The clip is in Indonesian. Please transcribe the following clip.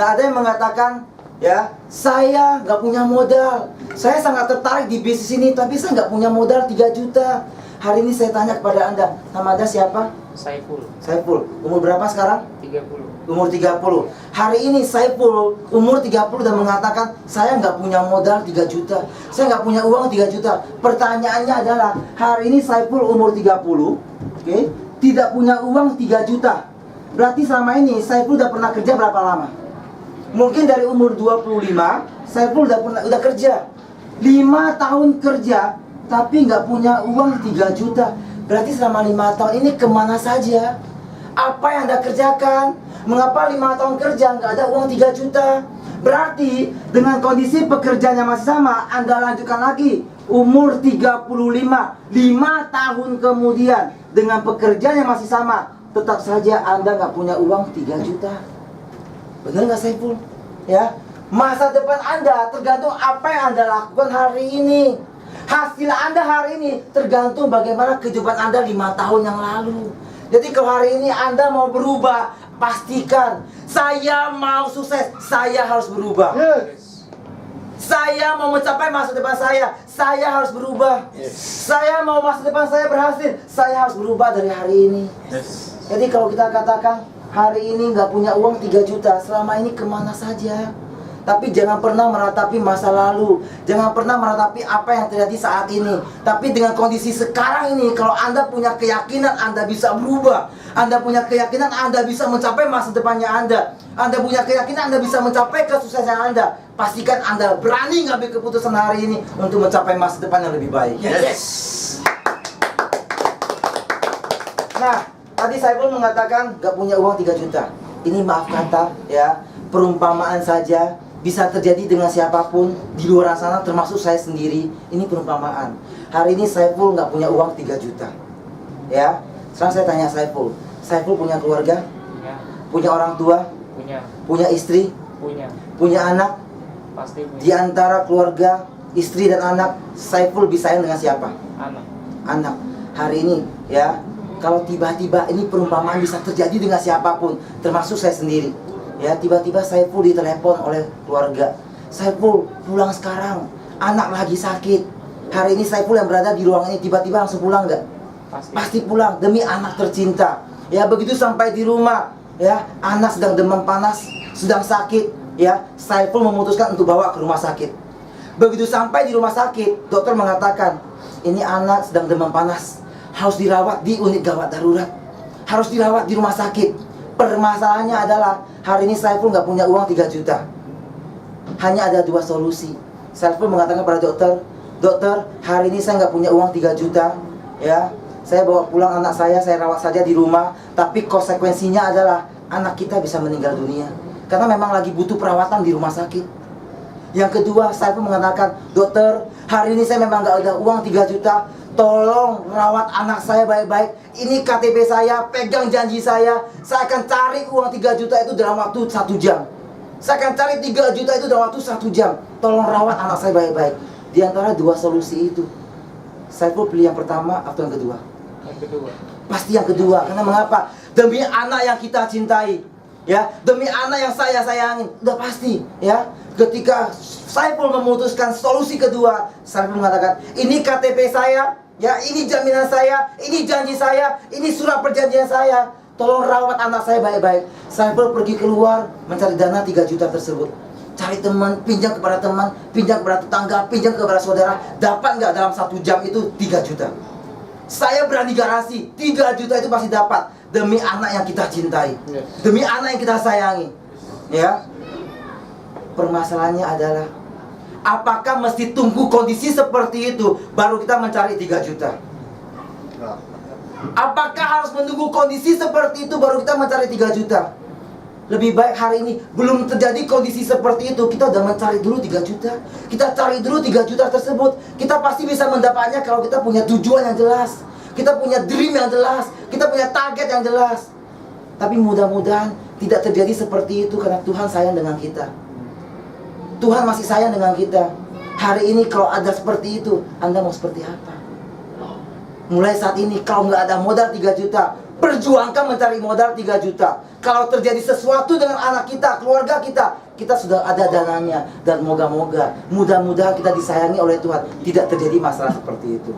Nah, ada yang mengatakan, ya, saya nggak punya modal, saya sangat tertarik di bisnis ini, tapi saya nggak punya modal 3 juta. Hari ini saya tanya kepada Anda, nama Anda siapa? Saiful. Saiful. Umur berapa sekarang? 30. Umur 30. Hari ini Saiful umur 30 dan mengatakan, saya nggak punya modal 3 juta, saya nggak punya uang 3 juta. Pertanyaannya adalah, hari ini Saiful umur 30, oke, tidak punya uang 3 juta. Berarti selama ini Saiful udah pernah kerja berapa lama? Mungkin dari umur 25, Saiful udah kerja 5 tahun kerja, tapi nggak punya uang 3 juta. Berarti selama 5 tahun ini kemana saja? Apa yang Anda kerjakan? Mengapa 5 tahun kerja nggak ada uang 3 juta? Berarti dengan kondisi pekerjaan yang masih sama, Anda lanjutkan lagi umur 35, 5 tahun kemudian dengan pekerjaan yang masih sama, tetap saja Anda nggak punya uang 3 juta. Benar nggak Saiful? Ya, masa depan Anda tergantung apa yang Anda lakukan hari ini. Hasil Anda hari ini tergantung bagaimana kehidupan Anda 5 tahun yang lalu. Jadi kalau hari ini Anda mau berubah, pastikan, saya mau sukses, saya harus berubah. Yes. Saya mau mencapai masa depan saya harus berubah. Yes. Saya mau masa depan saya berhasil, saya harus berubah dari hari ini. Yes. Jadi kalau kita katakan hari ini nggak punya uang 3 juta, selama ini kemana saja? Tapi jangan pernah meratapi masa lalu, jangan pernah meratapi apa yang terjadi saat ini. Tapi dengan kondisi sekarang ini, kalau Anda punya keyakinan Anda bisa berubah, Anda punya keyakinan Anda bisa mencapai masa depannya Anda punya keyakinan Anda bisa mencapai kesuksesan Anda, pastikan Anda berani ngambil keputusan hari ini untuk mencapai masa depan yang lebih baik. Yes. Nah, tadi Saiful mengatakan gak punya uang 3 juta. Ini maaf kata, ya, perumpamaan saja, bisa terjadi dengan siapapun di luar sana, termasuk saya sendiri. Ini perumpamaan. Hari ini Saiful nggak punya uang 3 juta. Ya, sekarang saya tanya Saiful punya keluarga? Punya. Punya orang tua? Punya. Punya istri? Punya. Punya anak? Pasti punya. Di antara keluarga, istri dan anak, Saiful lebih sayang dengan siapa? Anak. Anak. Hari ini, ya, kalau tiba-tiba ini perumpamaan bisa terjadi dengan siapapun, termasuk saya sendiri. Ya, tiba-tiba Saiful ditelepon oleh keluarga. Saiful, pulang sekarang, anak lagi sakit. Hari ini Saiful yang berada di ruangan ini tiba-tiba langsung pulang nggak? Pasti pulang, demi anak tercinta. Ya, begitu sampai di rumah, ya, anak sedang demam panas, sedang sakit. Ya, Saiful memutuskan untuk bawa ke rumah sakit. Begitu sampai di rumah sakit, dokter mengatakan, ini anak sedang demam panas, harus dirawat di unit gawat darurat, harus dirawat di rumah sakit. Permasalahannya adalah hari ini Saiful nggak punya uang 3 juta. Hanya ada 2 solusi. Saiful mengatakan pada dokter, dokter, hari ini saya nggak punya uang 3 juta. Ya, saya bawa pulang anak saya rawat saja di rumah. Tapi konsekuensinya adalah anak kita bisa meninggal dunia, karena memang lagi butuh perawatan di rumah sakit. Yang kedua, Saiful mengatakan, dokter, hari ini saya memang nggak ada uang 3 juta. Tolong rawat anak saya baik-baik. Ini KTP saya, pegang janji saya akan cari uang 3 juta itu dalam waktu 1 jam. Saya akan cari 3 juta itu dalam waktu 1 jam. Tolong rawat anak saya baik-baik. Di antara 2 solusi itu, Saiful pilih yang pertama atau yang kedua? Yang kedua. Pasti yang kedua. Karena mengapa? Demi anak yang kita cintai, ya, demi anak yang saya sayangin. Udah pasti, ya. Ketika Saiful memutuskan solusi kedua, Saiful mengatakan, ini KTP saya, ya, ini jaminan saya, ini janji saya, ini surat perjanjian saya. Tolong rawat anak saya baik-baik. Saiful pergi keluar mencari dana 3 juta tersebut. Cari teman, pinjam kepada teman, pinjam kepada tetangga, pinjam kepada saudara. Dapat nggak dalam 1 jam itu 3 juta? Saya berani garansi 3 juta itu pasti dapat. Demi anak yang kita cintai, demi anak yang kita sayangi. Ya, permasalahannya adalah, apakah mesti tunggu kondisi seperti itu baru kita mencari 3 juta? Apakah harus menunggu kondisi seperti itu baru kita mencari 3 juta? Lebih baik hari ini belum terjadi kondisi seperti itu, kita udah mencari dulu 3 juta. Kita cari dulu 3 juta tersebut. Kita pasti bisa mendapatnya kalau kita punya tujuan yang jelas, kita punya dream yang jelas, kita punya target yang jelas. Tapi mudah-mudahan tidak terjadi seperti itu, karena Tuhan sayang dengan kita. Tuhan masih sayang dengan kita. Hari ini kalau ada seperti itu, Anda mau seperti apa? Mulai saat ini, kalau nggak ada modal 3 juta, Perjuangkan mencari modal 3 juta. Kalau terjadi sesuatu dengan anak kita, keluarga kita, kita sudah ada dananya. Dan moga-moga, mudah-mudahan kita disayangi oleh Tuhan. Tidak terjadi masalah seperti itu.